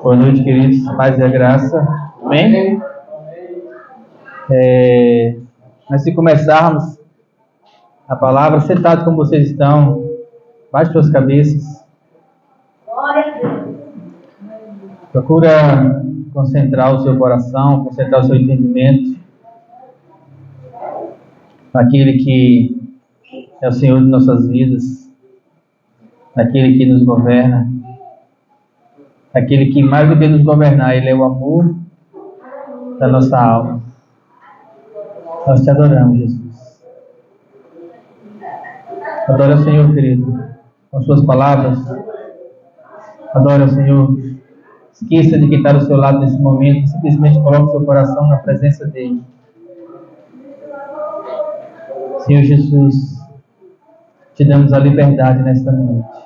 Boa noite, queridos. Paz e a graça. Amém? Antes de começarmos a palavra, sentados como vocês estão, baixe suas cabeças. Procura concentrar o seu coração, concentrar o seu entendimento naquele que é o Senhor de nossas vidas, naquele que nos governa, naquele que mais do que nos governar, Ele é o amor da nossa alma. Nós te adoramos, Jesus. Adora o Senhor, querido, com suas palavras. Adora o Senhor. Esqueça de quem está do seu lado nesse momento. Simplesmente coloque seu coração na presença dEle. Senhor Jesus, te damos a liberdade nesta noite.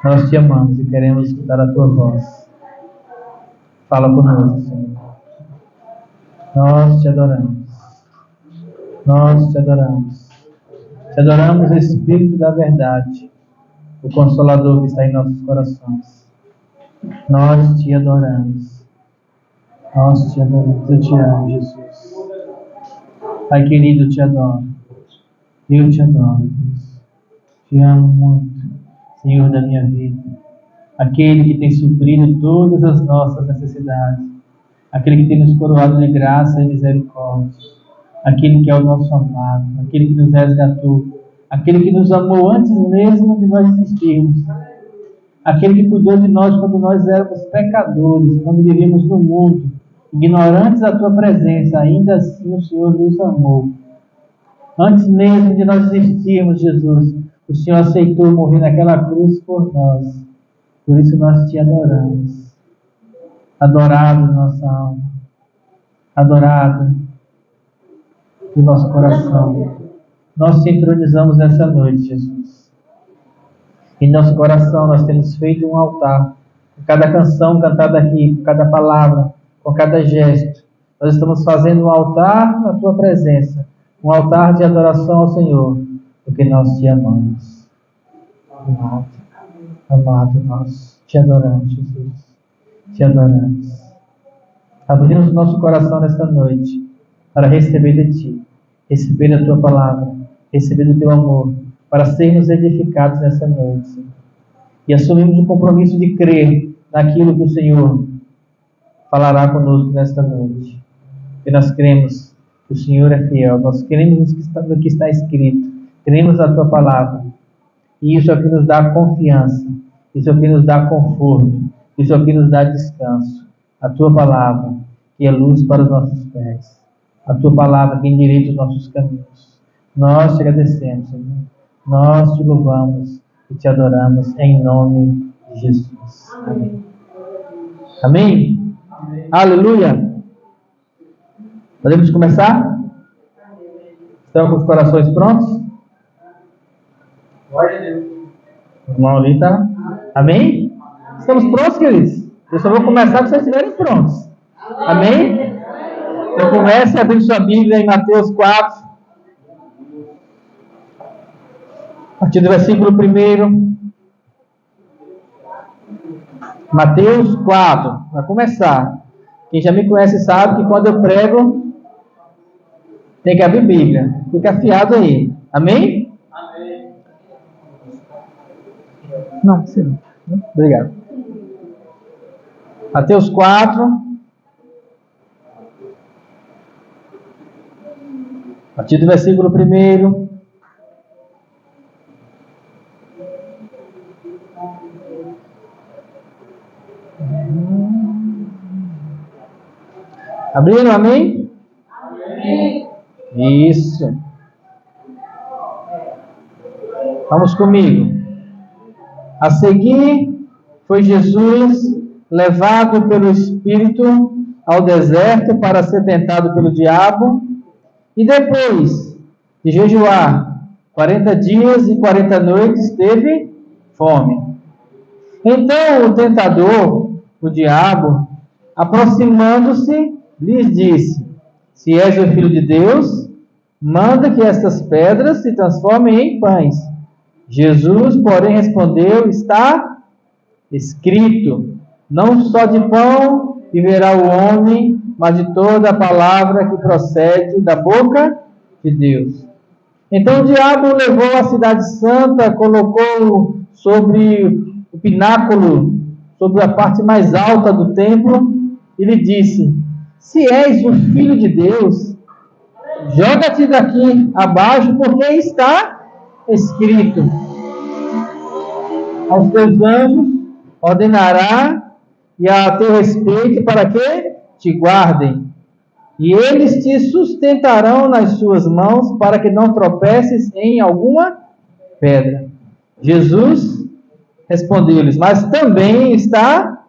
Nós te amamos e queremos escutar a tua voz. Fala conosco, Senhor. Nós te adoramos. Nós te adoramos. Te adoramos, Espírito da verdade, o Consolador que está em nossos corações. Nós te adoramos. Nós te adoramos. Eu te amo, Jesus. Pai querido, eu te adoro. Eu te adoro, Deus. Te amo muito, Senhor da minha vida. Aquele que tem suprido todas as nossas necessidades. Aquele que tem nos coroado de graça e misericórdia. Aquele que é o nosso amado. Aquele que nos resgatou. Aquele que nos amou antes mesmo de nós existirmos. Aquele que cuidou de nós quando nós éramos pecadores, quando vivíamos no mundo, ignorantes da tua presença. Ainda assim o Senhor nos amou. Antes mesmo de nós existirmos, Jesus, o Senhor aceitou morrer naquela cruz por nós. Por isso nós te adoramos. Adorado nossa alma. Adorado do nosso coração. Nós te entronizamos nessa noite, Jesus. Em nosso coração nós temos feito um altar. Com cada canção cantada aqui, com cada palavra, com cada gesto. Nós estamos fazendo um altar na tua presença. Um altar de adoração ao Senhor. Porque nós te amamos. Amado. Amado, nós te adoramos, Jesus. Te adoramos. Abrimos o nosso coração nesta noite para receber de ti, receber a tua palavra, receber do teu amor, para sermos edificados nessa noite, Senhor. E assumimos o compromisso de crer naquilo que o Senhor falará conosco nesta noite. E nós cremos que o Senhor é fiel, nós cremos no que está escrito, cremos na tua palavra. E isso é o que nos dá confiança, isso é o que nos dá conforto, isso é o que nos dá descanso. A tua palavra, que é luz para os nossos pés. A tua palavra que endireita os nossos caminhos. Nós te agradecemos, Senhor. Nós te louvamos e te adoramos em nome de Jesus. Amém. Amém? Amém. Aleluia! Podemos começar? Estão com os corações prontos? Glória a Deus. O irmão ali está. Amém? Estamos prontos, queridos? Eu só vou começar quando vocês estiverem prontos. Amém? Então comece a abrir sua Bíblia em Mateus 4. A partir do versículo 1. Mateus 4. Vai começar. Quem já me conhece sabe que quando eu prego, tem que abrir Bíblia. Fica afiado aí. Amém? Amém. Não, você não. Obrigado. Mateus 4. A partir do versículo 1. Abriram, amém? Amém. Isso. Vamos comigo. A seguir, foi Jesus levado pelo Espírito ao deserto para ser tentado pelo diabo. E depois de jejuar 40 dias e 40 noites, teve fome. Então o tentador, o diabo, aproximando-se, lhes disse: se és o Filho de Deus, manda que estas pedras se transformem em pães. Jesus, porém, respondeu: está escrito: Não só de pão viverá o homem, mas de toda a palavra que procede da boca de Deus. Então o diabo levou a cidade santa, colocou sobre o pináculo, sobre a parte mais alta do templo, e lhe disse: se és o Filho de Deus, joga-te daqui abaixo, porque está escrito: aos teus anjos ordenará e a teu respeito para que te guardem, e eles te sustentarão nas suas mãos, para que não tropeces em alguma pedra. Jesus respondeu-lhes: mas também está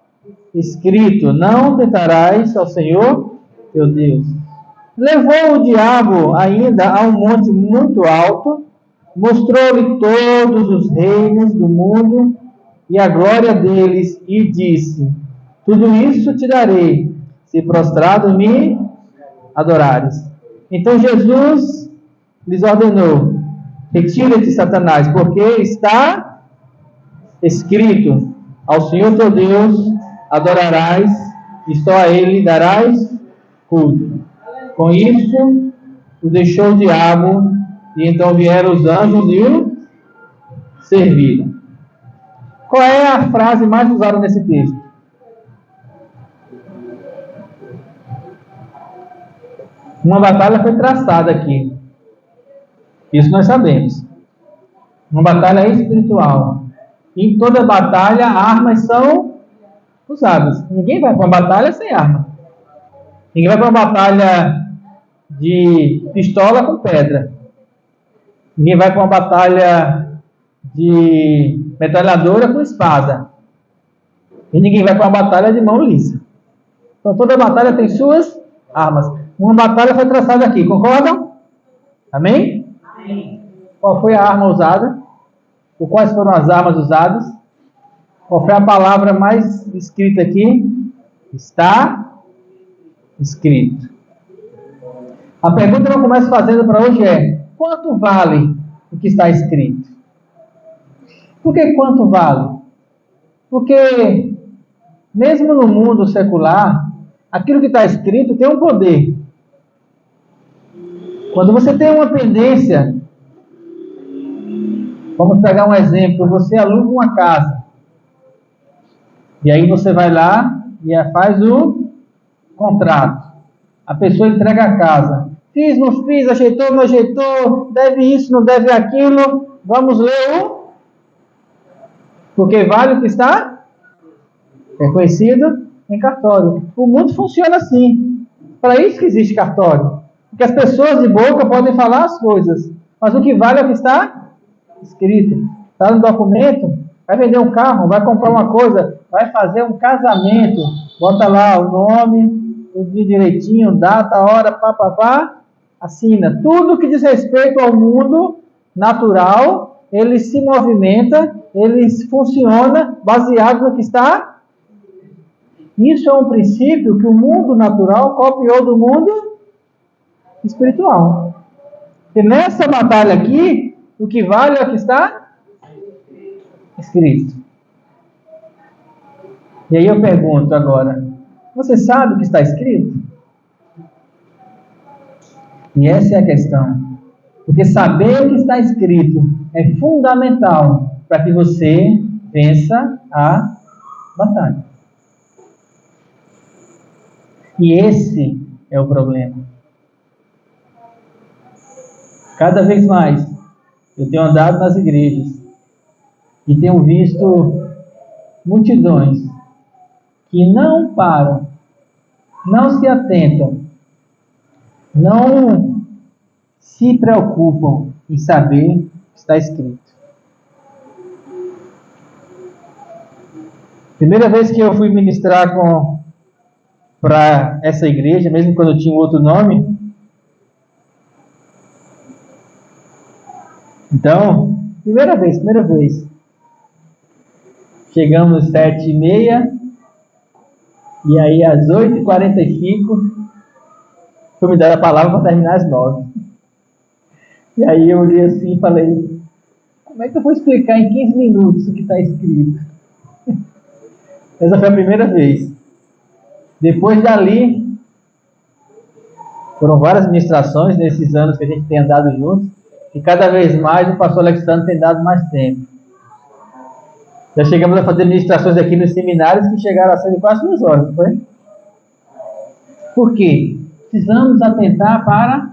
escrito: não tentarás ao Senhor teu Deus. Levou o diabo ainda a um monte muito alto, mostrou-lhe todos os reinos do mundo e a glória deles, e disse: tudo isso te darei, se prostrado me adorares. Então Jesus lhes ordenou: retira-te, Satanás, porque está escrito: ao Senhor teu Deus adorarás, e só a Ele darás culto. Com isso, o deixou o diabo, e então vieram os anjos e o serviram. Qual é a frase mais usada nesse texto? Uma batalha foi traçada aqui. Isso nós sabemos. Uma batalha espiritual. Em toda batalha, armas são usadas. Ninguém vai para uma batalha sem arma. Ninguém vai para uma batalha de pistola com pedra. Ninguém vai para uma batalha de metralhadora com espada. E ninguém vai para uma batalha de mão lisa. Então toda batalha tem suas armas. Uma batalha foi traçada aqui, concordam? Amém? Amém. Qual foi a arma usada? Ou quais foram as armas usadas? Qual foi a palavra mais escrita aqui? Está escrito. A pergunta que eu começo fazendo para hoje é: quanto vale o que está escrito? Por que quanto vale? Porque mesmo no mundo secular, aquilo que está escrito tem um poder. Quando você tem uma pendência, vamos pegar um exemplo, você aluga uma casa. E aí você vai lá e faz o contrato. A pessoa entrega a casa. Fiz, não fiz, ajeitou, não ajeitou, deve isso, não deve aquilo. Vamos ler o... Porque vale o que está reconhecido em cartório. O mundo funciona assim. Para isso que existe cartório. Porque as pessoas de boca podem falar as coisas, mas o que vale é o que está escrito. Está no documento, vai vender um carro, vai comprar uma coisa, vai fazer um casamento, bota lá o nome, tudo direitinho, data, hora, papapá, assina. Tudo que diz respeito ao mundo natural, ele se movimenta, ele funciona baseado no que está. Isso é um princípio que o mundo natural copiou do mundo espiritual. E nessa batalha aqui, o que vale é o que está escrito. E aí eu pergunto agora: você sabe o que está escrito? E essa é a questão. Porque saber o que está escrito é fundamental para que você vença a batalha. E esse é o problema. Cada vez mais, eu tenho andado nas igrejas e tenho visto multidões que não param, não se atentam, não se preocupam em saber o que está escrito. Primeira vez que eu fui ministrar para essa igreja, mesmo quando eu tinha um outro nome, então, primeira vez. Chegamos às 7h30, e aí às 8h45 foi me dar a palavra para terminar às 9h. E aí eu olhei assim e falei: como é que eu vou explicar em 15 minutos o que está escrito? Essa foi a primeira vez. Depois dali, foram várias ministrações nesses anos que a gente tem andado juntos, e cada vez mais o pastor Alexandre tem dado mais tempo. Já chegamos a fazer ministrações aqui nos seminários que chegaram a ser de quase 2 horas, não foi? Por quê? Precisamos atentar para a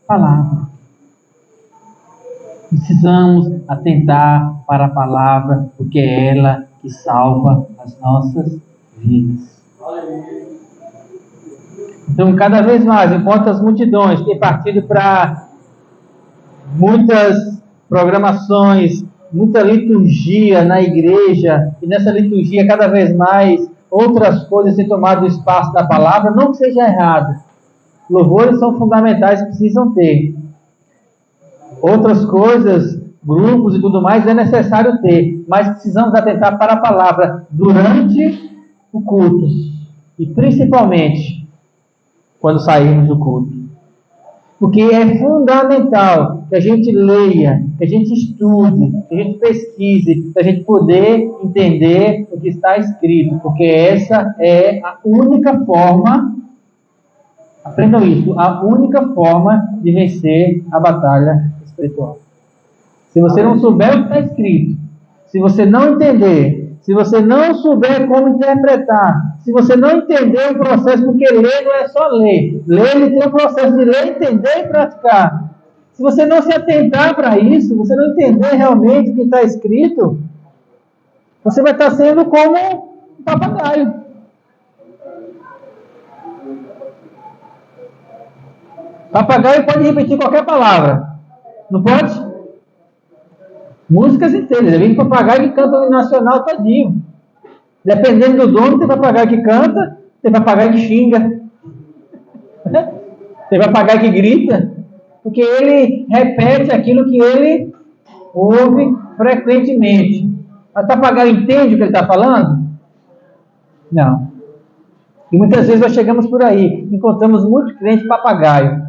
palavra. Precisamos atentar para a palavra, porque é ela que salva as nossas vidas. Então, cada vez mais, enquanto as multidões têm partido para muitas programações, muita liturgia na igreja, e nessa liturgia cada vez mais outras coisas têm tomado o espaço da palavra, não que seja errado. Louvores são fundamentais, precisam ter. Outras coisas, grupos e tudo mais, é necessário ter, mas precisamos atentar para a palavra durante o culto e principalmente quando sairmos do culto. Porque é fundamental que a gente leia, que a gente estude, que a gente pesquise, para a gente poder entender o que está escrito, porque essa é a única forma, aprendam isso, a única forma de vencer a batalha espiritual. Se você não souber o que está escrito, se você não entender, se você não souber como interpretar, se você não entender o processo, porque ler não é só ler. Ler, ele tem o processo de ler, entender e praticar. Se você não se atentar para isso, você não entender realmente o que está escrito, você vai estar sendo como um papagaio. Papagaio pode repetir qualquer palavra. Não pode? Músicas inteiras. Tem papagaio que canta o hino nacional todinho. Dependendo do dono, tem papagaio que canta, tem papagaio que xinga. Tem papagaio que grita. Porque ele repete aquilo que ele ouve frequentemente. Mas o papagaio entende o que ele está falando? Não. E muitas vezes nós chegamos por aí, encontramos muito crente papagaio.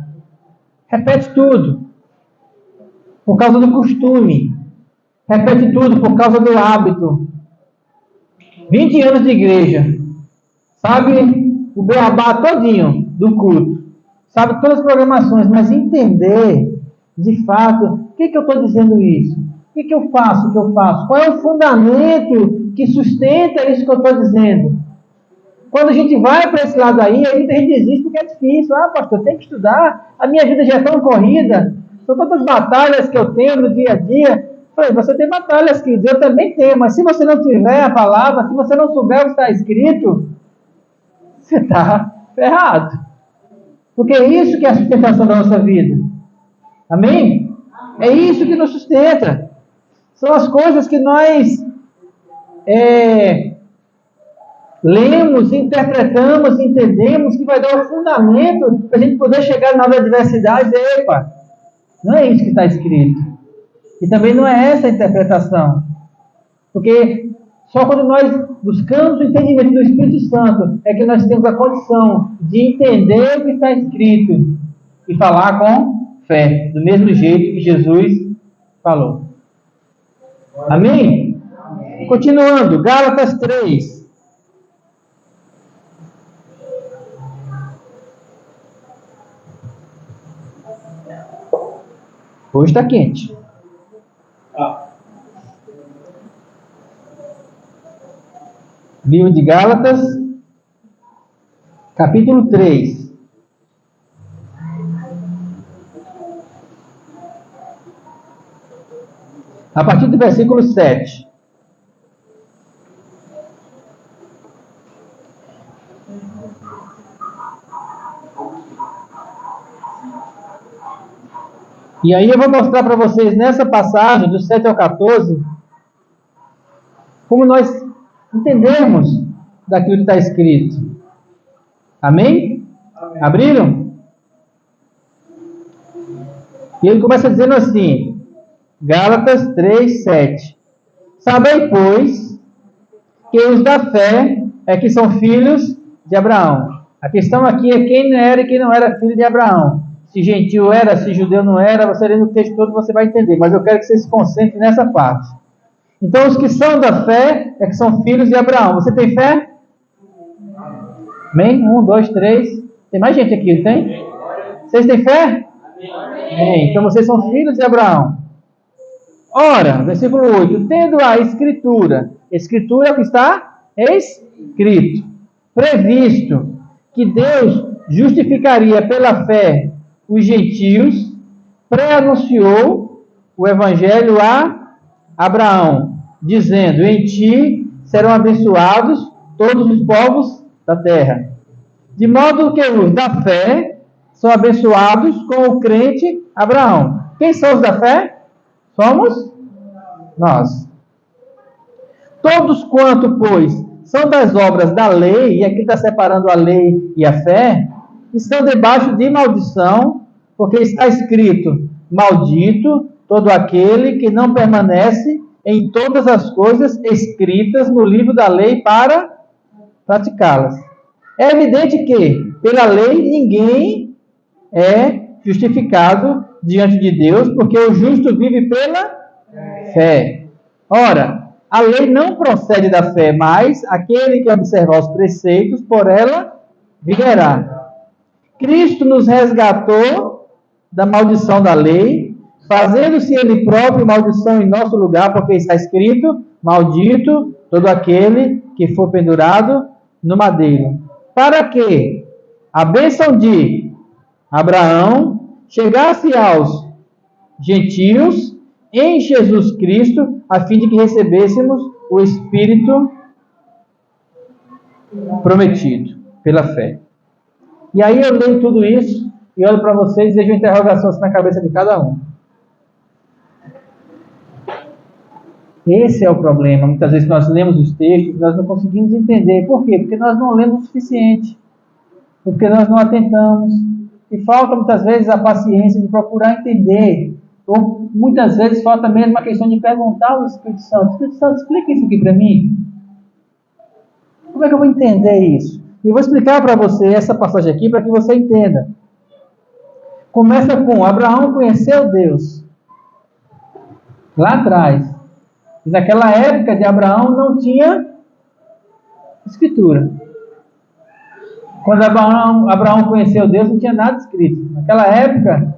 Repete tudo. Por causa do costume. Repete tudo por causa do hábito. 20 anos de igreja. Sabe o beabá todinho do culto. Sabe todas as programações. Mas entender, de fato, por que eu estou dizendo isso? O que eu faço? O que eu faço? Qual é o fundamento que sustenta isso que eu estou dizendo? Quando a gente vai para esse lado aí, a gente desiste porque é difícil. Ah, pastor, eu tenho que estudar. A minha vida já é tão corrida. São tantas batalhas que eu tenho no dia a dia. Você tem batalhas que eu também tenho, mas se você não tiver a palavra, se você não souber o que está escrito, você está ferrado. Porque é isso que é a sustentação da nossa vida. Amém? É isso que nos sustenta. São as coisas que nós lemos, interpretamos, entendemos, que vai dar o fundamento para a gente poder chegar nas adversidades. Epa, não é isso que está escrito. E também não é essa a interpretação. Porque só quando nós buscamos o entendimento do Espírito Santo é que nós temos a condição de entender o que está escrito e falar com fé, do mesmo jeito que Jesus falou. Amém? Continuando, Gálatas 3. Hoje está quente. Livro de Gálatas, capítulo 3. A partir do versículo 7. E aí eu vou mostrar para vocês nessa passagem, do 7 ao 14, como nós entendemos daquilo que está escrito. Amém? Amém? Abriram? E ele começa dizendo assim, Gálatas 3, 7. Sabei, pois, que os da fé é que são filhos de Abraão. A questão aqui é quem era e quem não era filho de Abraão. Se gentil era, se judeu não era, você lendo o texto todo você vai entender. Mas eu quero que você se concentre nessa parte. Então, os que são da fé é que são filhos de Abraão. Você tem fé? Amém? 1, 2, 3. Tem mais gente aqui, não tem? Vocês têm fé? Amém. Então, vocês são filhos de Abraão. Ora, versículo 8. Tendo a Escritura. Escritura é o que está escrito. Previsto que Deus justificaria pela fé os gentios, pré-anunciou o Evangelho a Abraão, dizendo: em ti serão abençoados todos os povos da terra. De modo que os da fé são abençoados com o crente Abraão. Quem são os da fé? Somos nós. Todos quanto, pois, são das obras da lei, e aqui está separando a lei e a fé, estão debaixo de maldição, porque está escrito: maldito todo aquele que não permanece em todas as coisas escritas no livro da lei para praticá-las. É evidente que, pela lei, ninguém é justificado diante de Deus, porque o justo vive pela fé. Ora, a lei não procede da fé, mas aquele que observar os preceitos, por ela viverá. Cristo nos resgatou da maldição da lei, fazendo-se ele próprio maldição em nosso lugar, porque está escrito: maldito todo aquele que for pendurado no madeiro. Para que a bênção de Abraão chegasse aos gentios em Jesus Cristo, a fim de que recebêssemos o Espírito prometido pela fé. E aí eu leio tudo isso e olho para vocês e vejo interrogações na cabeça de cada um. Esse é o problema. Muitas vezes nós lemos os textos e nós não conseguimos entender. Por quê? Porque nós não lemos o suficiente. Porque nós não atentamos. E falta muitas vezes a paciência de procurar entender. Ou muitas vezes falta mesmo a questão de perguntar ao Espírito Santo: Espírito Santo, explica isso aqui para mim. Como é que eu vou entender isso? E vou explicar para você essa passagem aqui para que você entenda. Começa com: Abraão conheceu Deus. Lá atrás. E naquela época de Abraão não tinha escritura. Quando Abraão conheceu Deus, não tinha nada escrito. Naquela época,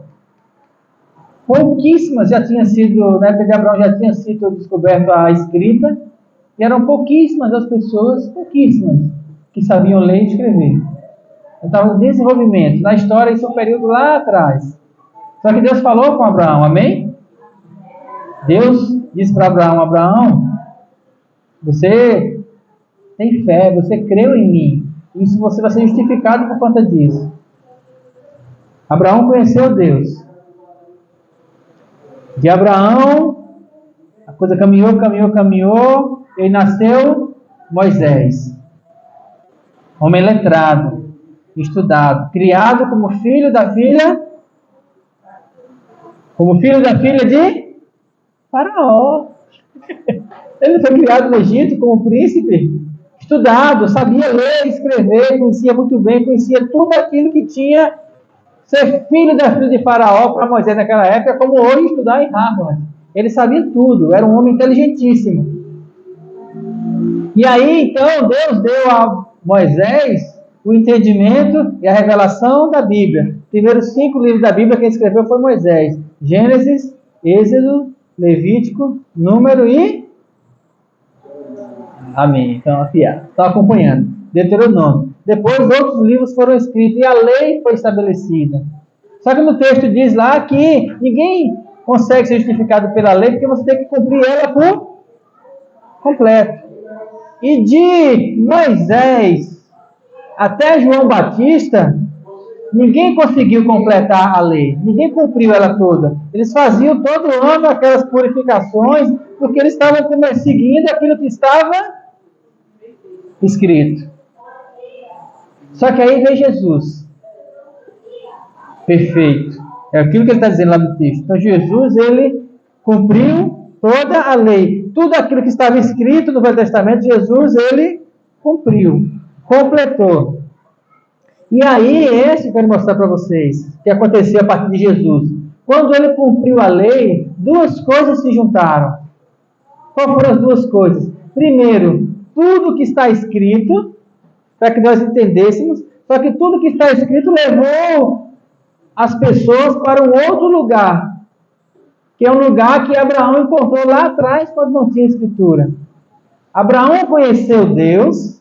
pouquíssimas já tinham sido, na época de Abraão já tinha sido descoberta a escrita, e eram pouquíssimas as pessoas, pouquíssimas, que sabiam ler e escrever. Então, o desenvolvimento na história, isso é um período lá atrás. Só que Deus falou com Abraão, amém? Deus disse para Abraão: Abraão, você tem fé, você creu em mim. Isso você vai ser justificado por conta disso. Abraão conheceu Deus. De Abraão, a coisa caminhou, e nasceu Moisés. Homem letrado, estudado, criado como filho da filha de Faraó. Ele foi criado no Egito como príncipe, estudado, sabia ler, escrever, conhecia muito bem, conhecia tudo aquilo que tinha. Ser filho da filha de Faraó para Moisés naquela época, como hoje estudar em Harvard. Ele sabia tudo, era um homem inteligentíssimo. E aí, então, Deus deu a Moisés o entendimento e a revelação da Bíblia. Os primeiros 5 livros da Bíblia quem escreveu foi Moisés: Gênesis, Êxodo, Levítico, Número e... Amém. Então, afiar. Estão acompanhando. Deuteronômio. Depois, outros livros foram escritos e a lei foi estabelecida. Só que no texto diz lá que ninguém consegue ser justificado pela lei, porque você tem que cumprir ela por completo. E de Moisés até João Batista, ninguém conseguiu completar a lei. Ninguém cumpriu ela toda. Eles faziam todo ano aquelas purificações, porque eles estavam seguindo aquilo que estava escrito. Só que aí vem Jesus. Perfeito. É aquilo que ele está dizendo lá no texto. Então Jesus, ele cumpriu toda a lei. Tudo aquilo que estava escrito no Velho Testamento, Jesus, ele cumpriu. Completou. E aí, esse que eu quero mostrar para vocês, que aconteceu a partir de Jesus. Quando ele cumpriu a lei, 2 coisas se juntaram. Qual foram as duas coisas? Primeiro, tudo que está escrito, para que nós entendêssemos, só que tudo que está escrito levou as pessoas para um outro lugar, que é um lugar que Abraão encontrou lá atrás, quando não tinha escritura. Abraão conheceu Deus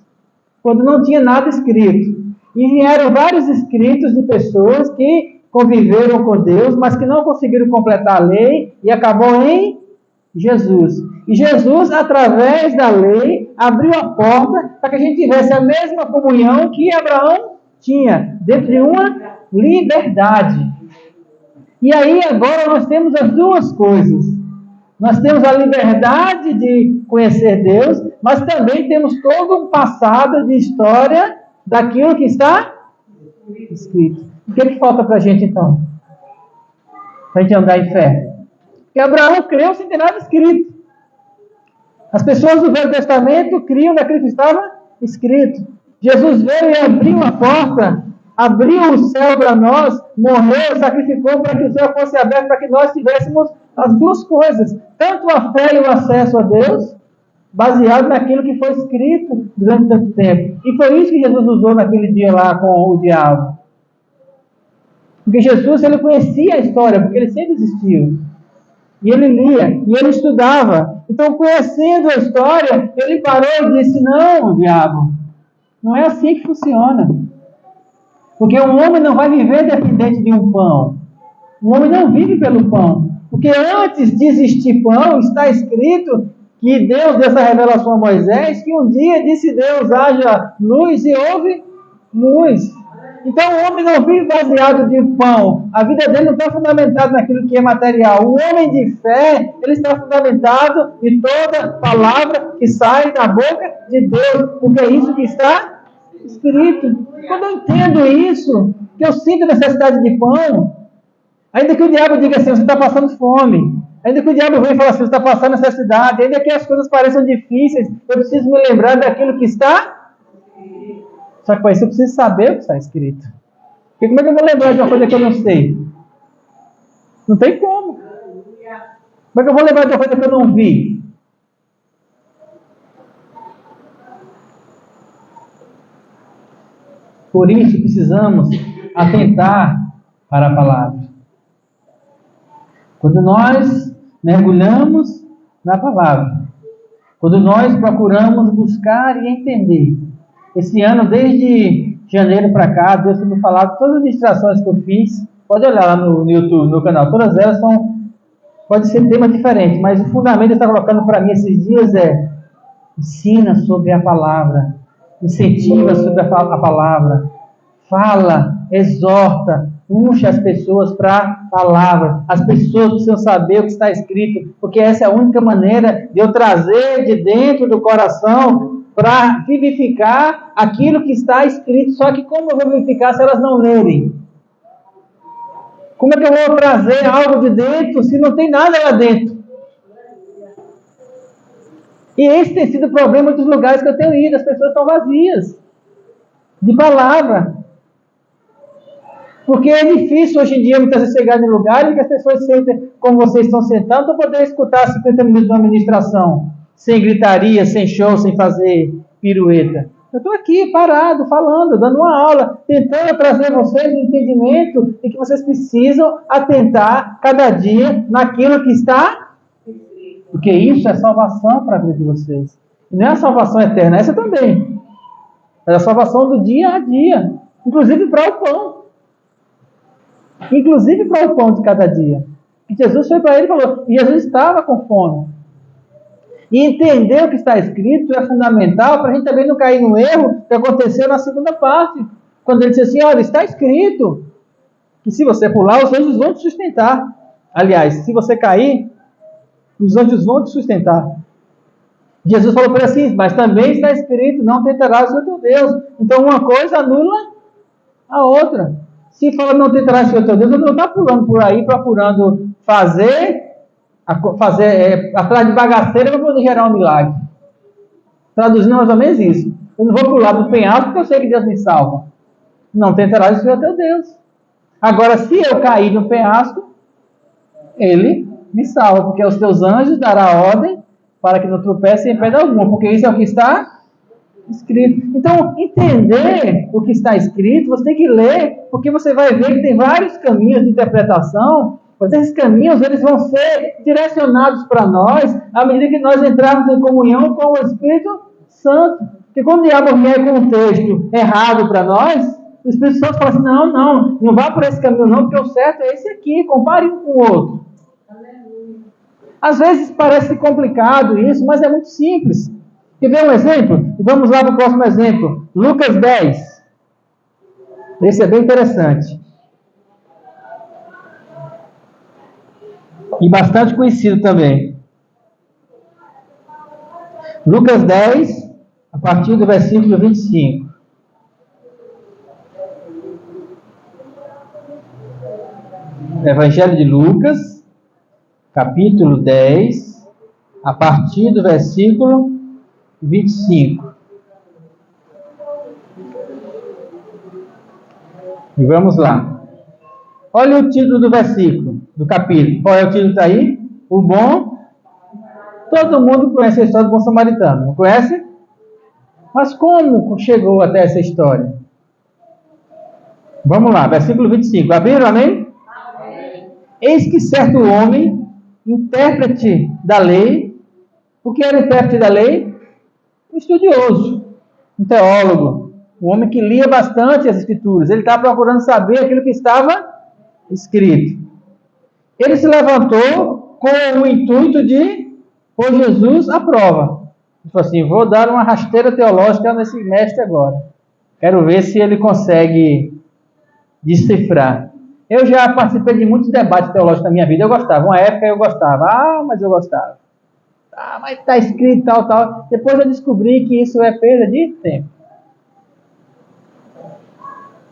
quando não tinha nada escrito. E vieram vários escritos de pessoas que conviveram com Deus, mas que não conseguiram completar a lei, e acabou em Jesus. E Jesus, através da lei, abriu a porta para que a gente tivesse a mesma comunhão que Abraão tinha, dentro de uma liberdade. E aí agora nós temos as duas coisas. Nós temos a liberdade de conhecer Deus, mas também temos todo um passado de história daquilo que está escrito. O que falta para a gente então? Para a gente andar em fé. Porque Abraão creu sem ter nada escrito. As pessoas do Velho Testamento criam naquilo que estava escrito. Jesus veio e abriu a porta, abriu o céu para nós, morreu, sacrificou para que o céu fosse aberto, para que nós tivéssemos as duas coisas. Tanto a fé e o acesso a Deus, baseado naquilo que foi escrito durante tanto tempo. E foi isso que Jesus usou naquele dia lá com o diabo. Porque Jesus, ele conhecia a história, porque ele sempre existiu. E ele lia, e ele estudava. Então, conhecendo a história, ele parou e disse, não, diabo, não é assim que funciona. Porque um homem não vai viver dependente de um pão. Um homem não vive pelo pão. Porque antes de existir pão, está escrito que Deus deu essa revelação a Moisés, que um dia disse Deus, haja luz e houve luz. Então o homem não vive baseado de pão. A vida dele não está fundamentada naquilo que é material. O homem de fé, ele está fundamentado em toda palavra que sai da boca de Deus. Porque é isso que está escrito. Quando eu entendo isso, que eu sinto necessidade de pão, ainda que o diabo diga assim, você está passando fome. Ainda que o diabo venha e fale assim, você está passando necessidade. Ainda que as coisas pareçam difíceis, eu preciso me lembrar daquilo que está. Só que para isso eu preciso saber o que está escrito. Porque como é que eu vou lembrar de uma coisa que eu não sei? Não tem como. Como é que eu vou lembrar de uma coisa que eu não vi? Por isso precisamos atentar para a palavra. Quando nós mergulhamos na palavra, quando nós procuramos buscar e entender, esse ano, desde janeiro para cá, Deus tem me falado, todas as ministrações que eu fiz, pode olhar lá no YouTube, no meu canal, todas elas pode ser tema diferente, mas o fundamento que Ele está colocando para mim esses dias é, ensina sobre a palavra, incentiva sobre a palavra, fala, exorta, puxa as pessoas para a palavra. As pessoas precisam saber o que está escrito, porque essa é a única maneira de eu trazer de dentro do coração para vivificar aquilo que está escrito. Só que como eu vou vivificar se elas não lerem? Como é que eu vou trazer algo de dentro se não tem nada lá dentro? E esse tem sido o problema dos lugares que eu tenho ido. As pessoas estão vazias de palavra. Porque é difícil hoje em dia muitas vezes chegar em lugares em que as pessoas sentem como vocês estão sentando para poder escutar 50 minutos de uma ministração. Sem gritaria, sem show, sem fazer pirueta. Eu estou aqui parado, falando, dando uma aula, tentando trazer vocês um entendimento de que vocês precisam atentar cada dia naquilo que está, porque isso é salvação para a vida de vocês. E não é a salvação eterna, essa também. É a salvação do dia a dia, inclusive para o pão. Inclusive para o pão de cada dia. E Jesus foi para ele e falou, e Jesus estava com fome. E entender o que está escrito é fundamental para a gente também não cair no erro que aconteceu na segunda parte. Quando ele disse assim, olha, está escrito que se você pular, os anjos vão te sustentar. Aliás, se você cair, os anjos vão te sustentar. Jesus falou para ele assim, mas também está escrito, não tentarás o teu Deus. Então uma coisa anula a outra. Se fala não tentarás o teu Deus, eu não está pulando por aí, procurando fazer atrás de bagaceira para poder gerar um milagre. Traduzindo mais ou menos isso. Eu não vou pular do penhasco porque eu sei que Deus me salva. Não tentarás o Senhor teu Deus. Agora, se eu cair no penhasco, Ele me salva, porque aos teus anjos dará ordem para que não tropece em pedra alguma, porque isso é o que está escrito. Então, entender o que está escrito, você tem que ler, porque você vai ver que tem vários caminhos de interpretação, mas esses caminhos eles vão ser direcionados para nós à medida que nós entrarmos em comunhão com o Espírito Santo. Porque quando o diabo vier com um texto errado para nós, o Espírito Santo fala assim, não vá por esse caminho não, porque o certo é esse aqui, compare um com o outro. Às vezes parece complicado isso, mas é muito simples. Quer ver um exemplo? Vamos lá para o próximo exemplo. Lucas 10. Esse é bem interessante. E bastante conhecido também. Lucas 10, a partir do versículo 25. Evangelho de Lucas, capítulo 10, a partir do versículo 25. E vamos lá. Olha o título do versículo, do capítulo. Qual é o título que está aí? O bom. Todo mundo conhece a história do bom samaritano, não conhece? Mas como chegou até essa história? Vamos lá, versículo 25. Abriram, amém? Amém. Eis que certo homem, intérprete da lei. O que era intérprete da lei? Um estudioso, um teólogo, um homem que lia bastante as escrituras. Ele estava procurando saber aquilo que estava escrito. Ele se levantou com o intuito de pôr Jesus à prova. Ele falou assim, vou dar uma rasteira teológica nesse mestre agora. Quero ver se ele consegue decifrar. Eu já participei de muitos debates teológicos na minha vida. Eu gostava. Uma época eu gostava. Mas eu gostava. Mas está escrito tal. Depois eu descobri que isso é perda de tempo.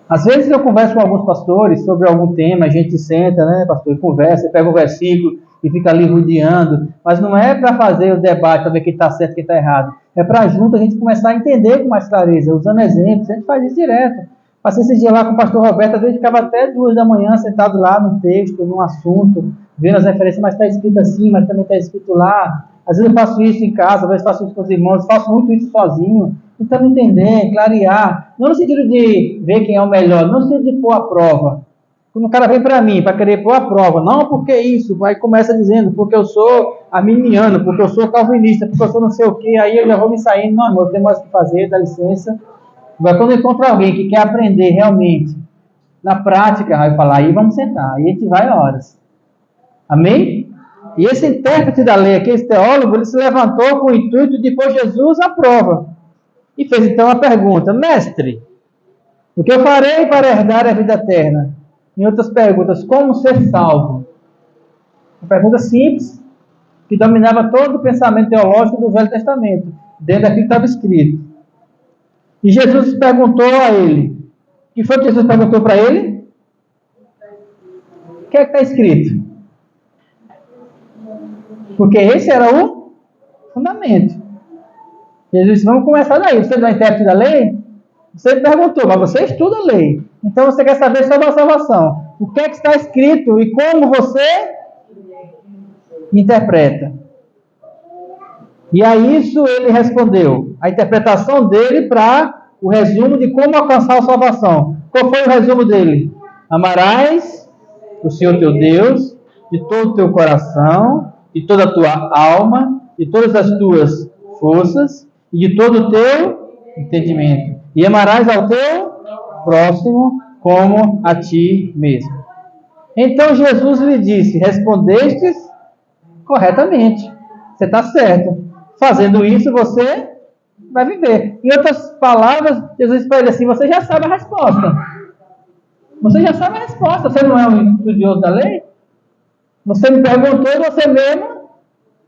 Às vezes eu converso com alguns pastores sobre algum tema, a gente senta, né, pastor, e conversa, pega um versículo e fica ali rodeando, mas não é para fazer o debate, para ver quem está certo e quem está errado. É para junto a gente começar a entender com mais clareza, usando exemplos. A gente faz isso direto. Passei esse dia lá com o pastor Roberto, às vezes ficava até 2 da manhã sentado lá no texto, num assunto, vendo as referências, mas está escrito assim, mas também está escrito lá. Às vezes eu faço isso em casa, às vezes faço isso com os irmãos, faço muito isso sozinho, tentando entender, clarear. Não no sentido de ver quem é o melhor, não no sentido de pôr a prova. Quando o cara vem para mim, para querer pôr a prova, não porque isso, vai começa dizendo, porque eu sou arminiano, porque eu sou calvinista, porque eu sou não sei o quê, aí eu já vou me saindo, não, irmão, eu tenho mais o que fazer, dá licença. Mas quando eu encontro alguém que quer aprender realmente, na prática, vai falar, aí vamos sentar, aí a gente vai horas. Amém? E esse intérprete da lei aqui, esse teólogo, ele se levantou com o intuito de pôr Jesus à prova. E fez então a pergunta, mestre, o que eu farei para herdar a vida eterna? Em outras perguntas, como ser salvo? Uma pergunta simples, que dominava todo o pensamento teológico do Velho Testamento, dentro daquilo que estava escrito. E Jesus perguntou a ele, o que foi que Jesus perguntou para ele? O que é que está escrito? Porque esse era o fundamento. Jesus disse, vamos começar daí. Você não é intérprete da lei? Você perguntou, mas você estuda a lei. Então você quer saber sobre a salvação. O que é que está escrito e como você interpreta. E a isso ele respondeu. A interpretação dele para o resumo de como alcançar a salvação. Qual foi o resumo dele? Amarás o Senhor teu Deus de todo o teu coração, de toda a tua alma, de todas as tuas forças e de todo o teu entendimento. E amarás ao teu próximo como a ti mesmo. Então Jesus lhe disse, respondestes corretamente. Você está certo. Fazendo isso, você vai viver. Em outras palavras, Jesus disse para ele assim, você já sabe a resposta. Você já sabe a resposta. Você não é um estudioso da lei? Você me perguntou e você mesmo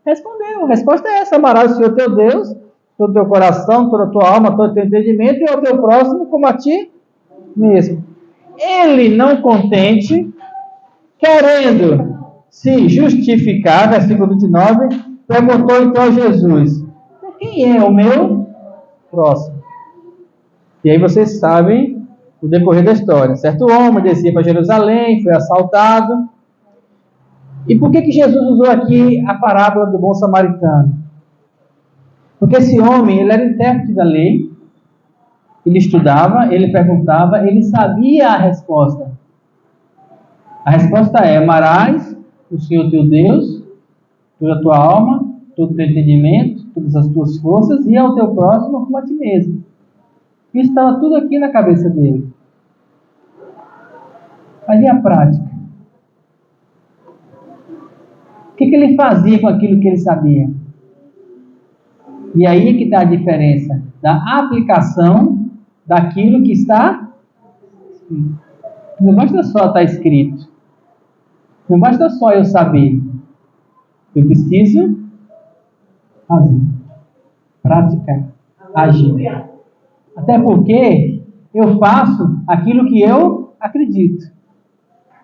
respondeu. A resposta é essa. Amarás o Senhor teu Deus, todo o teu coração, toda a tua alma, todo o teu entendimento e ao teu próximo como a ti mesmo. Ele, não contente, querendo se justificar, versículo 29, perguntou então a Jesus, quem é o meu próximo? E aí vocês sabem o decorrer da história. Certo homem descia para Jerusalém, foi assaltado. E por que Jesus usou aqui a parábola do bom samaritano? Porque esse homem, ele era intérprete da lei, ele estudava, ele perguntava, ele sabia a resposta. A resposta é: amarás o Senhor teu Deus, toda a tua alma, todo o teu entendimento, todas as tuas forças, e ao teu próximo como a ti mesmo. Isso estava tudo aqui na cabeça dele. Mas e a prática? O que ele fazia com aquilo que ele sabia? E aí é que está a diferença da aplicação daquilo que está escrito. Não basta só estar escrito. Não basta só eu saber. Eu preciso fazer, praticar, agir. Até porque eu faço aquilo que eu acredito.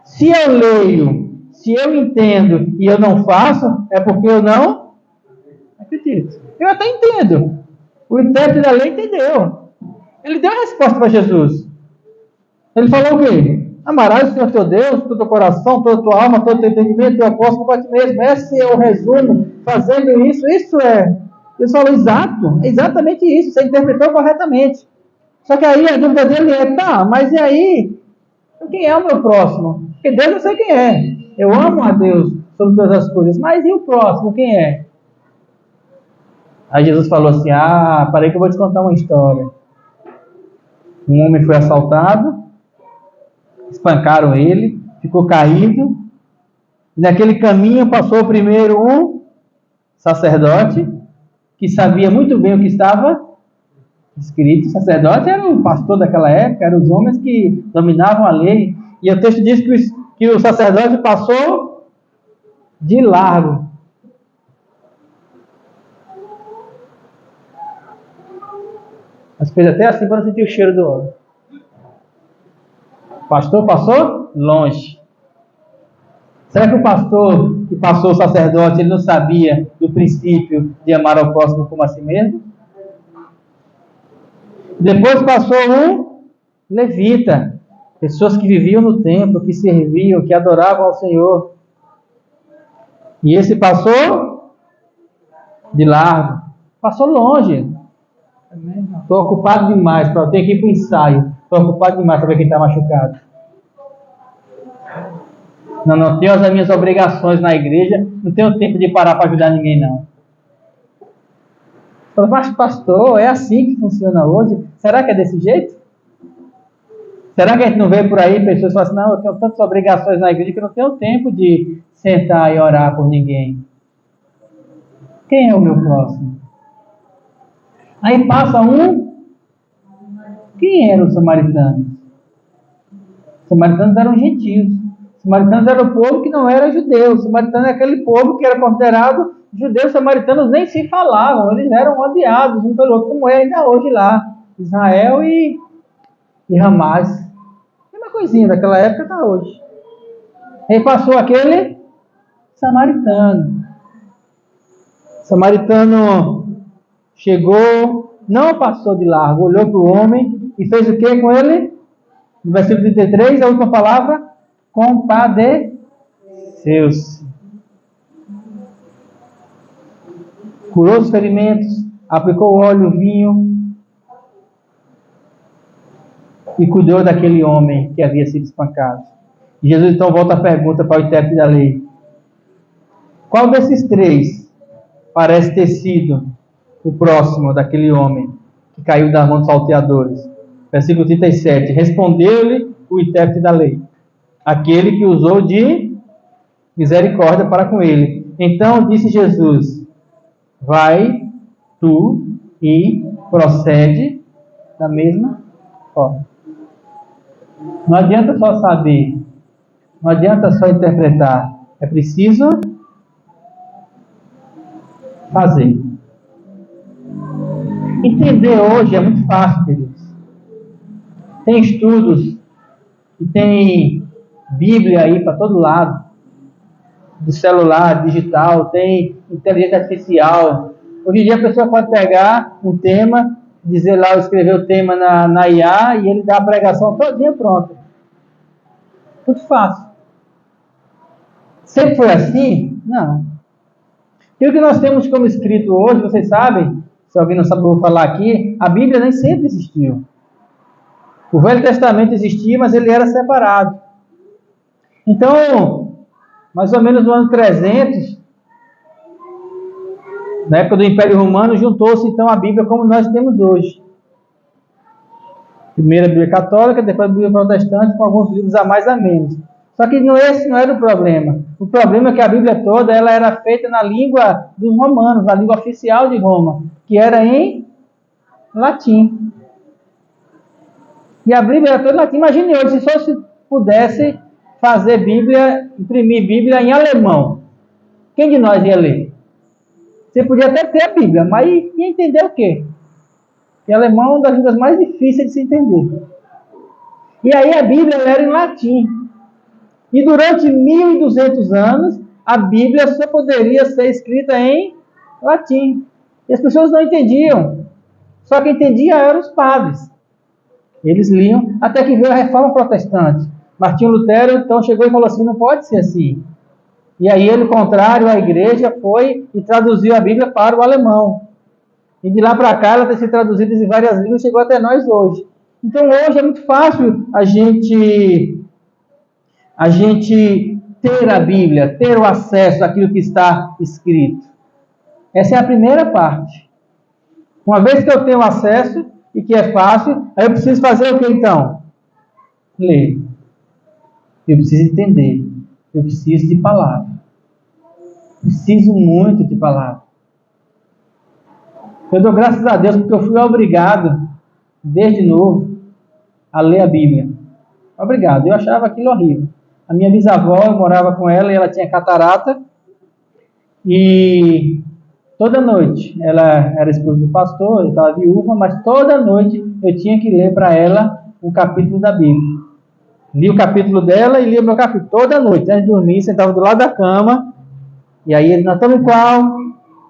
Se eu leio, se eu entendo e eu não faço, é porque eu não acredito. Eu até entendo. O intérprete da lei entendeu. Ele deu a resposta para Jesus. Ele falou o quê? Amarás o Senhor teu Deus, todo o coração, toda a tua alma, todo o teu entendimento, teu apóstolo para ti mesmo. Esse é o resumo. Fazendo isso é. Ele falou exato, é exatamente isso. Você interpretou corretamente. Só que aí a dúvida dele é: tá, mas e aí? Quem é o meu próximo? Porque Deus eu sei quem é. Eu amo a Deus sobre todas as coisas. Mas e o próximo, quem é? Aí Jesus falou assim: parei que eu vou te contar uma história. Um homem foi assaltado, espancaram ele, ficou caído, e naquele caminho passou primeiro um sacerdote, que sabia muito bem o que estava escrito. O sacerdote era o pastor daquela época, eram os homens que dominavam a lei, e o texto diz que o sacerdote passou de largo. Mas fez até assim para não sentir o cheiro do óleo. O pastor passou longe. Será que o pastor que passou o sacerdote, ele não sabia do princípio de amar ao próximo como a si mesmo? Depois passou um levita. Pessoas que viviam no templo, que serviam, que adoravam ao Senhor. E esse passou de largo. Passou longe. Estou ocupado demais, eu tenho que ir para o ensaio. Estou ocupado demais para ver quem está machucado. Não tenho as minhas obrigações na igreja, não tenho tempo de parar para ajudar ninguém, não. Mas pastor, é assim que funciona hoje? Será que é desse jeito? Será que a gente não vê por aí pessoas que falam assim: não, eu tenho tantas obrigações na igreja que eu não tenho tempo de sentar e orar por ninguém? Quem é o meu próximo? Aí passa um. Quem eram os samaritanos? Os samaritanos eram gentios. Os samaritanos eram o povo que não era judeu. Os samaritanos é aquele povo que era considerado judeus. Os samaritanos nem se falavam. Eles eram odiados um pelo outro, como é ainda hoje lá. Israel e Hamas. Mesma coisinha daquela época até hoje. Aí passou aquele samaritano. O samaritano chegou, não passou de largo, olhou para o homem e fez o que com ele? No versículo 33, a última palavra: compadeceu-se. Curou os ferimentos, aplicou o óleo, o vinho e cuidou daquele homem que havia sido espancado. E Jesus então volta a pergunta para o intérprete da lei: qual desses três parece ter sido o próximo daquele homem que caiu das mãos dos salteadores? Versículo 37. Respondeu-lhe o intérprete da lei: aquele que usou de misericórdia para com ele. Então disse Jesus: vai tu e procede da mesma forma. Não adianta só saber, não adianta só interpretar, é preciso fazer. Entender hoje é muito fácil, queridos. Tem estudos e tem Bíblia aí para todo lado, de celular, digital, tem inteligência artificial. Hoje em dia a pessoa pode pegar um tema, dizer lá, escrever o tema na IA e ele dá a pregação todinha pronta. Tudo fácil. Sempre foi assim? Não. E o que nós temos como escrito hoje, vocês sabem, se alguém não sabe o que eu vou falar aqui, a Bíblia nem sempre existiu. O Velho Testamento existia, mas ele era separado. Então, mais ou menos no ano 300, na época do Império Romano, juntou-se então a Bíblia como nós temos hoje. Primeiro a Bíblia Católica, depois a Bíblia Protestante, com alguns livros a mais a menos. Só que esse não era o problema. O problema é que a Bíblia toda ela era feita na língua dos romanos, na língua oficial de Roma, que era em latim. E a Bíblia era toda em latim. Imagine hoje, se só se pudesse fazer Bíblia, imprimir Bíblia em alemão. Quem de nós ia ler? Você podia até ter a Bíblia, mas ia entender o quê? E alemão é uma das línguas mais difíceis de se entender. E aí a Bíblia era em latim. E durante 1.200 anos, a Bíblia só poderia ser escrita em latim. E as pessoas não entendiam. Só quem entendia eram os padres. Eles liam, até que veio a Reforma Protestante. Martinho Lutero, então, chegou e falou assim, não pode ser assim. E aí ele, contrário à igreja, foi e traduziu a Bíblia para o alemão. E de lá para cá, ela tem sido traduzida em várias línguas e chegou até nós hoje. Então, hoje é muito fácil a gente ter a Bíblia, ter o acesso àquilo que está escrito. Essa é a primeira parte. Uma vez que eu tenho acesso, e que é fácil, aí eu preciso fazer o que então? Ler. Eu preciso entender. Eu preciso de palavra. Preciso muito de palavra. Eu dou graças a Deus porque eu fui obrigado, desde novo, a ler a Bíblia. Obrigado. Eu achava aquilo horrível. A minha bisavó, eu morava com ela e ela tinha catarata. E toda noite, ela era esposa de pastor, eu estava viúva, mas toda noite eu tinha que ler para ela um capítulo da Bíblia. Li o capítulo dela e li o meu capítulo toda noite, antes de dormir, sentava do lado da cama, e aí ele, nós estamos em qual?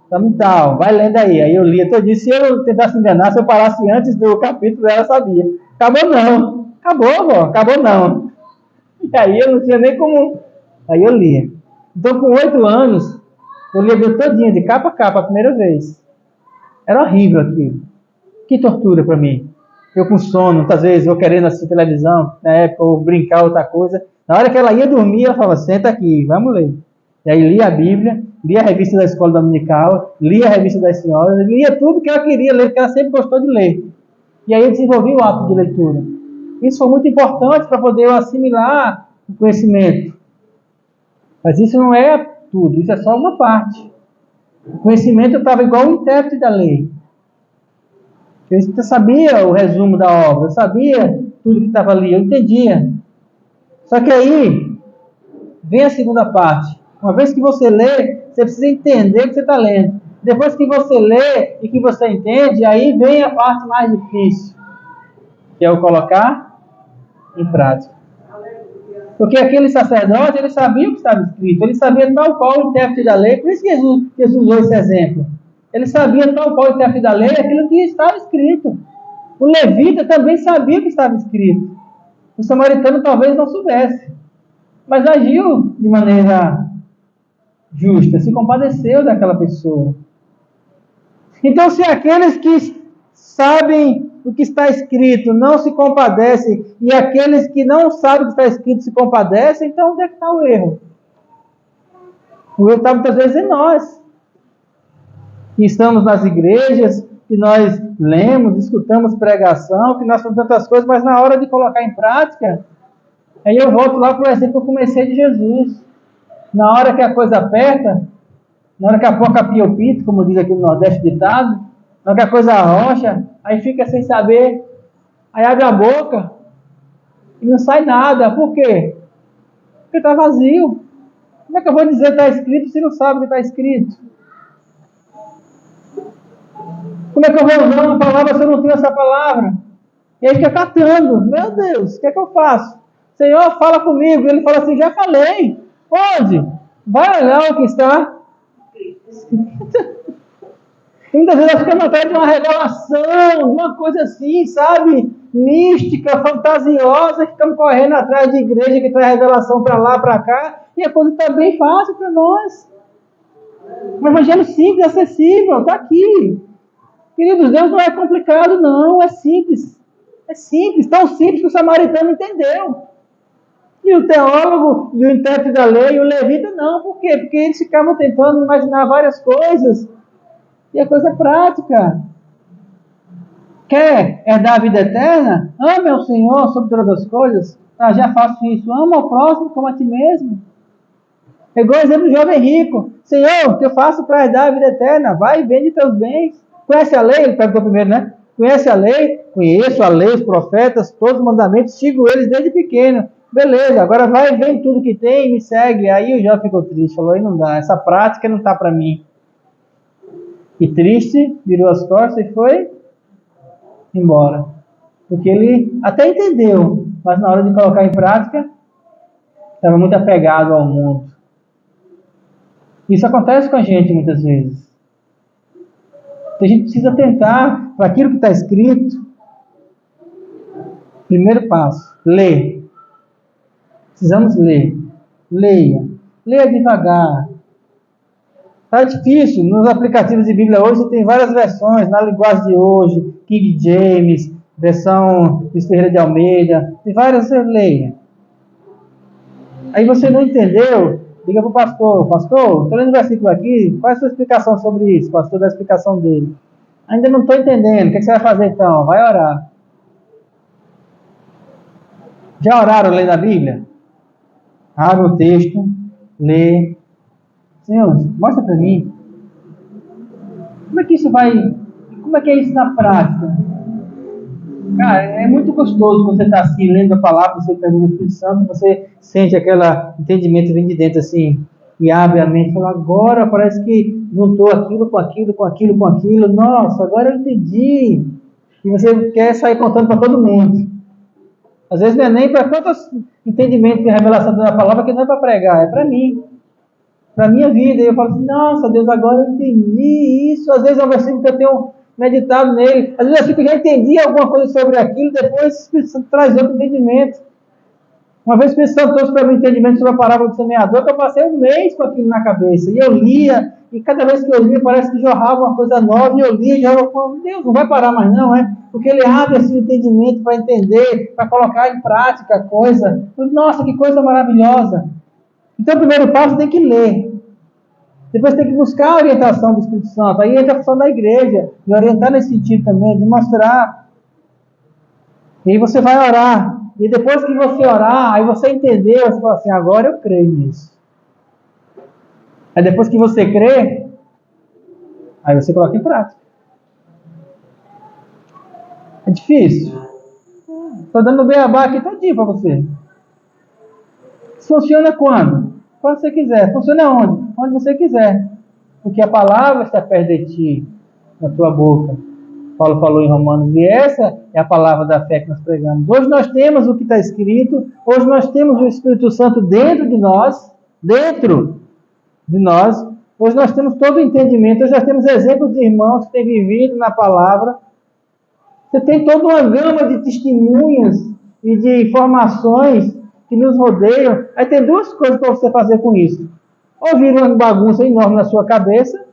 Estamos em tal, vai lendo aí. Aí eu lia todo dia. Se eu tentasse enganar, se eu parasse antes do capítulo, ela sabia. Acabou não. Acabou, vó. Acabou não. E aí eu não tinha nem como... Aí eu lia. Então, com 8 anos, eu lia a Bíblia todinha, de capa a capa, a primeira vez. Era horrível aquilo. Que tortura para mim. Eu com sono, muitas vezes, eu querendo assistir televisão, na época, ou brincar, outra coisa. Na hora que ela ia dormir, ela falava, senta aqui, vamos ler. E aí lia a Bíblia, lia a revista da escola dominical, lia a revista das senhoras, lia tudo que ela queria ler, porque ela sempre gostou de ler. E aí eu desenvolvi o hábito de leitura. Isso foi muito importante para poder eu assimilar o conhecimento. Mas isso não é tudo, isso é só uma parte. O conhecimento estava igual o intérprete da lei. Eu sabia o resumo da obra, eu sabia tudo que estava ali, eu entendia. Só que aí vem a segunda parte. Uma vez que você lê, você precisa entender o que você está lendo. Depois que você lê e que você entende, aí vem a parte mais difícil, que é o colocar em prática. Porque aquele sacerdote, ele sabia o que estava escrito, ele sabia tal qual o intérprete da lei, por isso que Jesus usou esse exemplo. Ele sabia tal qual o intérprete da lei, aquilo que estava escrito. O levita também sabia o que estava escrito. O samaritano talvez não soubesse, mas agiu de maneira justa, se compadeceu daquela pessoa. Então, se aqueles que sabem o que está escrito não se compadecem, e aqueles que não sabem o que está escrito se compadecem, então onde é que está o erro? O erro está muitas vezes em nós, que estamos nas igrejas, que nós lemos, escutamos pregação, que nós fazemos tantas coisas, mas na hora de colocar em prática, aí eu volto lá para o exemplo que eu comecei de Jesus. Na hora que a coisa aperta, na hora que a porca pia o pito, como diz aqui no Nordeste ditado, na hora que a coisa arrocha, aí fica sem saber, aí abre a boca e não sai nada. Por quê? Porque está vazio. Como é que eu vou dizer que está escrito se não sabe o que está escrito? Como é que eu vou usar uma palavra se eu não tenho essa palavra? E aí fica catando. Meu Deus, o que é que eu faço? Senhor, fala comigo. E ele fala assim, já falei. Onde? Vai olhar o que está escrito. Muitas vezes nós ficamos atrás de uma revelação, de uma coisa assim, sabe? Mística, fantasiosa, ficamos correndo atrás de igreja que traz revelação para lá, para cá, e a coisa está bem fácil para nós. Um evangelho simples, acessível, está aqui. Queridos, Deus não é complicado, não, é simples. É simples, tão simples que o samaritano entendeu. E o teólogo, e o intérprete da lei, e o levita, não. Por quê? Porque eles ficavam tentando imaginar várias coisas. E a coisa é prática. Quer herdar a vida eterna? Ame ao Senhor sobre todas as coisas. Ah, já faço isso. Ama ao próximo como a ti mesmo. É igual o exemplo do jovem rico. Senhor, o que eu faço para herdar a vida eterna? Vai e vende teus bens. Conhece a lei? Ele perguntou primeiro, né? Conhece a lei? Conheço a lei, os profetas, todos os mandamentos, sigo eles desde pequeno. Beleza, agora vai e vende tudo que tem e me segue. Aí o jovem ficou triste, falou, aí não dá, essa prática não está para mim. E triste, virou as costas e foi embora. Porque ele até entendeu, mas na hora de colocar em prática, estava muito apegado ao mundo. Isso acontece com a gente muitas vezes. A gente precisa tentar, para aquilo que está escrito, primeiro passo, ler. Precisamos ler. Leia. Leia devagar. Está difícil. Nos aplicativos de Bíblia hoje tem várias versões, na linguagem de hoje, King James, versão Ferreira de Almeida, tem várias, você leia. Aí você não entendeu, liga para o pastor. Pastor, estou lendo o versículo aqui, qual é a sua explicação sobre isso? O pastor dá a explicação dele. Ainda não estou entendendo, o que você vai fazer então? Vai orar. Já oraram lendo a Bíblia? Abre o texto, lê. Senhor, mostra para mim. Como é que isso vai... Como é que é isso na prática? Cara, é muito gostoso você estar assim, lendo a palavra, você pergunta o Espírito Santo, você sente aquele entendimento vindo de dentro assim, e abre a mente e fala, agora parece que juntou aquilo com aquilo, com aquilo, com aquilo. Nossa, agora eu entendi. E você quer sair contando para todo mundo. Às vezes não é nem para tantos entendimentos e revelação da palavra que não é para pregar, é para mim. Para a minha vida. E eu falo assim, nossa Deus, agora eu entendi isso. Às vezes é um versículo que eu tenho meditado nele. Às vezes eu já entendi alguma coisa sobre aquilo, depois o Espírito Santo traz outro entendimento. Uma vez o Espírito Santo trouxe para mim um entendimento sobre a parábola do semeador, que eu passei um mês com aquilo na cabeça. E eu lia, e cada vez que eu lia parece que jorrava uma coisa nova, e eu lia e jorrava, Deus, não vai parar mais não, é? Porque ele abre esse entendimento para entender, para colocar em prática a coisa. Nossa, que coisa maravilhosa! Então o primeiro passo tem que ler. Depois tem que buscar a orientação do Espírito Santo. Aí entra a função da igreja, de orientar nesse sentido também, de mostrar. E aí você vai orar. E depois que você orar, aí você entendeu, você fala assim, agora eu creio nisso. Aí depois que você crê, aí você coloca em prática. É difícil. Estou dando beabá aqui todinho para você. Funciona quando? Quando você quiser. Funciona onde? Onde você quiser. Porque a palavra está perto de ti, na tua boca. Paulo falou em Romanos, e essa é a palavra da fé que nós pregamos. Hoje nós temos o que está escrito, hoje nós temos o Espírito Santo dentro de nós, hoje nós temos todo o entendimento, hoje nós temos exemplos de irmãos que têm vivido na palavra. Você tem toda uma gama de testemunhas e de informações que nos rodeiam. Aí tem duas coisas para você fazer com isso. Ou vira uma bagunça enorme na sua cabeça,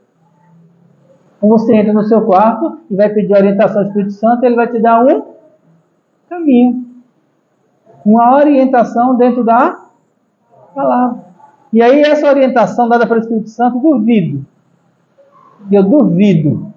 ou você entra no seu quarto e vai pedir orientação ao Espírito Santo, ele vai te dar um caminho, uma orientação dentro da palavra. E aí essa orientação dada pelo Espírito Santo, eu duvido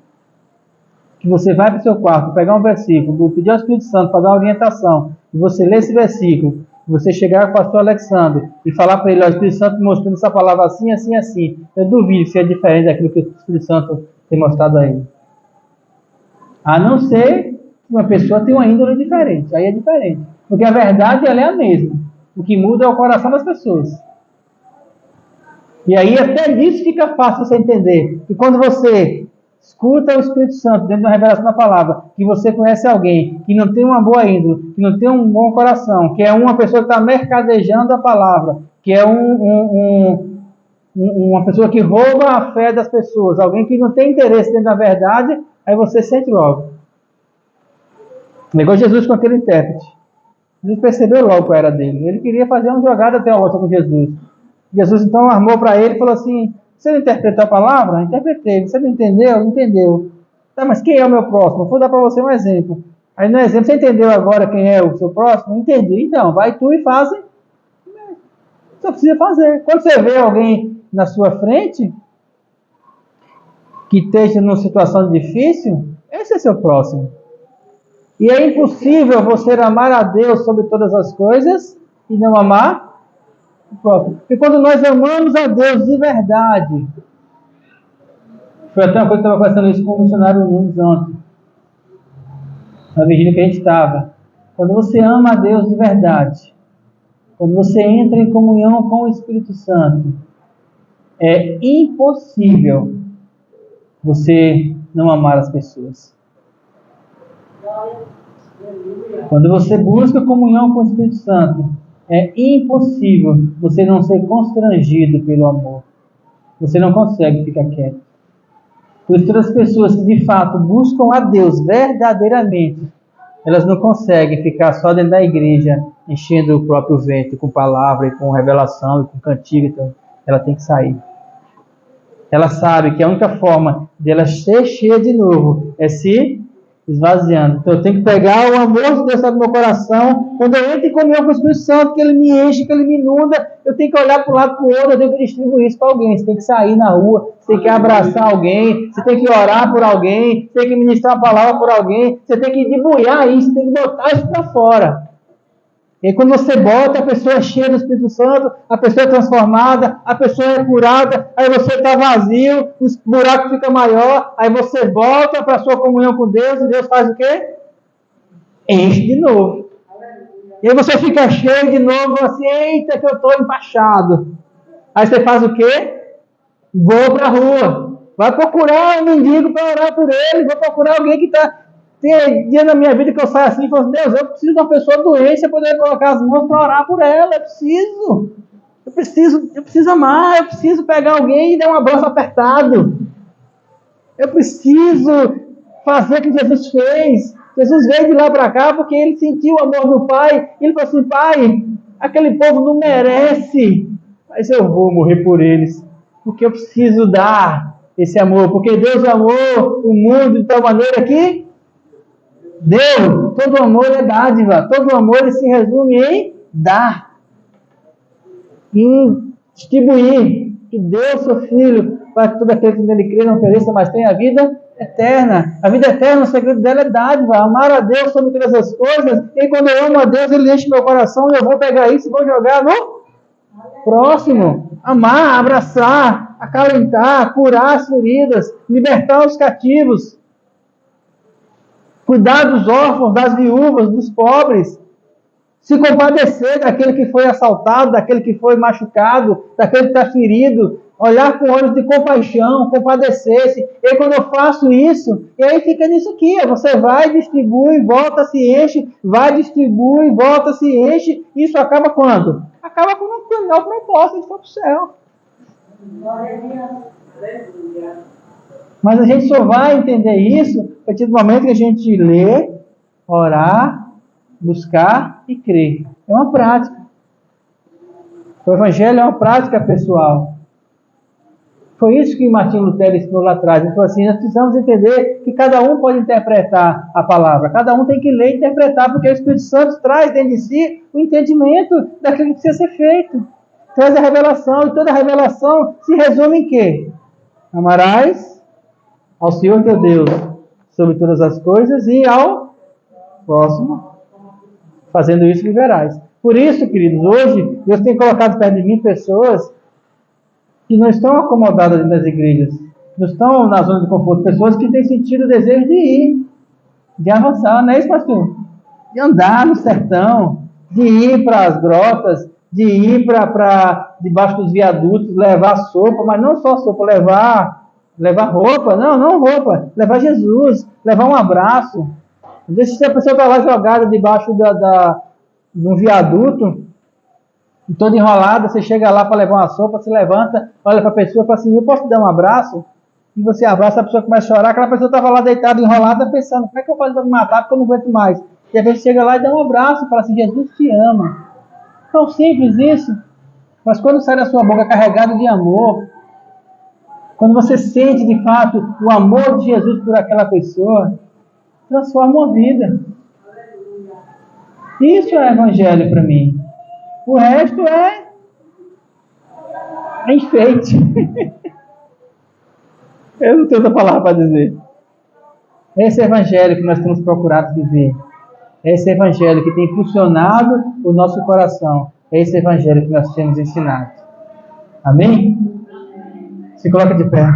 que você vai para o seu quarto, pegar um versículo, pedir ao Espírito Santo para dar uma orientação, e você ler esse versículo, você chegar ao pastor Alexandre e falar para ele, o Espírito Santo mostrando essa palavra assim, assim, assim. Eu duvido se é diferente daquilo que o Espírito Santo tem mostrado a ele. A não ser que uma pessoa tenha uma índole diferente. Aí é diferente. Porque a verdade ela é a mesma. O que muda é o coração das pessoas. E aí até disso fica fácil você entender. Que quando você escuta o Espírito Santo dentro da revelação da palavra, que você conhece alguém que não tem uma boa índole, que não tem um bom coração, que é uma pessoa que está mercadejando a palavra, que é uma pessoa que rouba a fé das pessoas, alguém que não tem interesse dentro da verdade, aí você sente logo. Negou Jesus com aquele intérprete. Jesus percebeu logo qual era dele. Ele queria fazer uma jogada teológica com Jesus. Jesus então armou para ele e falou assim, você não interpretou a palavra? Interpretei. Você não entendeu? Entendeu. Tá, mas quem é o meu próximo? Vou dar para você um exemplo. Aí no exemplo, você entendeu agora quem é o seu próximo? Entendi. Então, vai tu e faz. Só precisa fazer. Quando você vê alguém na sua frente que esteja numa situação difícil, esse é seu próximo. E é impossível você amar a Deus sobre todas as coisas e não amar o próximo. E quando nós amamos a Deus de verdade, foi até uma coisa que eu estava conversando isso com o missionário Nunes ontem, na vigília que a gente estava. Quando você ama a Deus de verdade, quando você entra em comunhão com o Espírito Santo, é impossível você não amar as pessoas. Quando você busca comunhão com o Espírito Santo, é impossível você não ser constrangido pelo amor. Você não consegue ficar quieto. Por isso, todas as pessoas que de fato buscam a Deus verdadeiramente, elas não conseguem ficar só dentro da igreja, enchendo o próprio ventre com palavra, e com revelação, e com cantiga. Então, ela tem que sair. Ela sabe que a única forma dela ser cheia de novo é se esvaziando. Então eu tenho que pegar o amor de Deus no meu coração. Quando eu entro em comunhão com o Espírito Santo, que ele me enche, que ele me inunda, eu tenho que olhar para um lado para o outro, eu tenho que distribuir isso para alguém. Você tem que sair na rua, você tem que abraçar alguém, você tem que orar por alguém, você tem que ministrar a palavra por alguém, você tem que debulhar isso, você tem que botar isso para fora. E aí, quando você bota, a pessoa é cheia do Espírito Santo, a pessoa é transformada, a pessoa é curada, aí você está vazio, o buraco fica maior, aí você volta para a sua comunhão com Deus, e Deus faz o quê? Enche de novo. E aí você fica cheio de novo, assim, eita que eu estou empachado. Aí você faz o quê? Vou para a rua. Vai procurar um mendigo para orar por ele, vou procurar alguém que está... Tem dia na minha vida que eu saio assim e falo, Deus, eu preciso de uma pessoa doente, eu poder colocar as mãos para orar por ela, eu preciso amar, eu preciso pegar alguém e dar um abraço apertado. Eu preciso fazer o que Jesus fez. Jesus veio de lá para cá porque ele sentiu o amor do Pai. Ele falou assim, Pai, aquele povo não merece, mas eu vou morrer por eles, porque eu preciso dar esse amor, porque Deus amou o mundo de tal maneira que deu. Todo amor é dádiva, todo amor ele se resume em dar, em distribuir, que deu seu Filho para que todo aquele que nele crê não pereça, mas tenha a vida eterna. A vida eterna, o segredo dela é dádiva, amar a Deus sobre todas as coisas, e quando eu amo a Deus, ele enche meu coração, e eu vou pegar isso e vou jogar no próximo. Amar, abraçar, acalentar, curar as feridas, libertar os cativos, cuidar dos órfãos, das viúvas, dos pobres, se compadecer daquele que foi assaltado, daquele que foi machucado, daquele que está ferido, olhar com olhos de compaixão, compadecer-se. E quando eu faço isso, e aí fica nisso aqui, você vai, distribui, volta, se enche, vai, distribui, volta, se enche. Isso acaba quando? Acaba quando não tem o propósito de for para o céu. Mas a gente só vai entender isso a partir do momento que a gente lê, orar, buscar e crer. É uma prática. O Evangelho é uma prática pessoal. Foi isso que Martinho Lutero ensinou lá atrás. Ele falou assim, nós precisamos entender que cada um pode interpretar a palavra. Cada um tem que ler e interpretar, porque o Espírito Santo traz dentro de si o entendimento daquilo que precisa ser feito. Traz a revelação, e toda a revelação se resume em quê? Amarás ao Senhor teu Deus sobre todas as coisas e ao próximo. Fazendo isso, viverás. Por isso, queridos, hoje Deus tem colocado perto de mim pessoas que não estão acomodadas nas igrejas, não estão na zona de conforto, pessoas que têm sentido o desejo de ir, de avançar, não é isso, pastor? De andar no sertão, de ir para as grotas, de ir para debaixo dos viadutos, levar sopa, mas não só sopa, levar roupa, não roupa, levar Jesus, levar um abraço. Às vezes se a pessoa está lá jogada debaixo de um viaduto, toda enrolada, você chega lá para levar uma sopa, você levanta, olha para a pessoa e fala assim, eu posso te dar um abraço? E você abraça, a pessoa começa a chorar, aquela pessoa estava lá deitada, enrolada, pensando, como é que eu faço para me matar, porque eu não aguento mais. E a gente chega lá e dá um abraço e fala assim, Jesus te ama. Tão simples isso, mas quando sai da sua boca carregado de amor, Quando você sente de fato o amor de Jesus por aquela pessoa, transforma uma vida. Isso é evangelho para mim. O resto é enfeite. Eu não tenho outra palavra para dizer. Esse é o evangelho que nós temos procurado viver. Esse é o evangelho que tem impulsionado o nosso coração. Esse é o evangelho que nós temos ensinado. Amém? Se coloca de pé.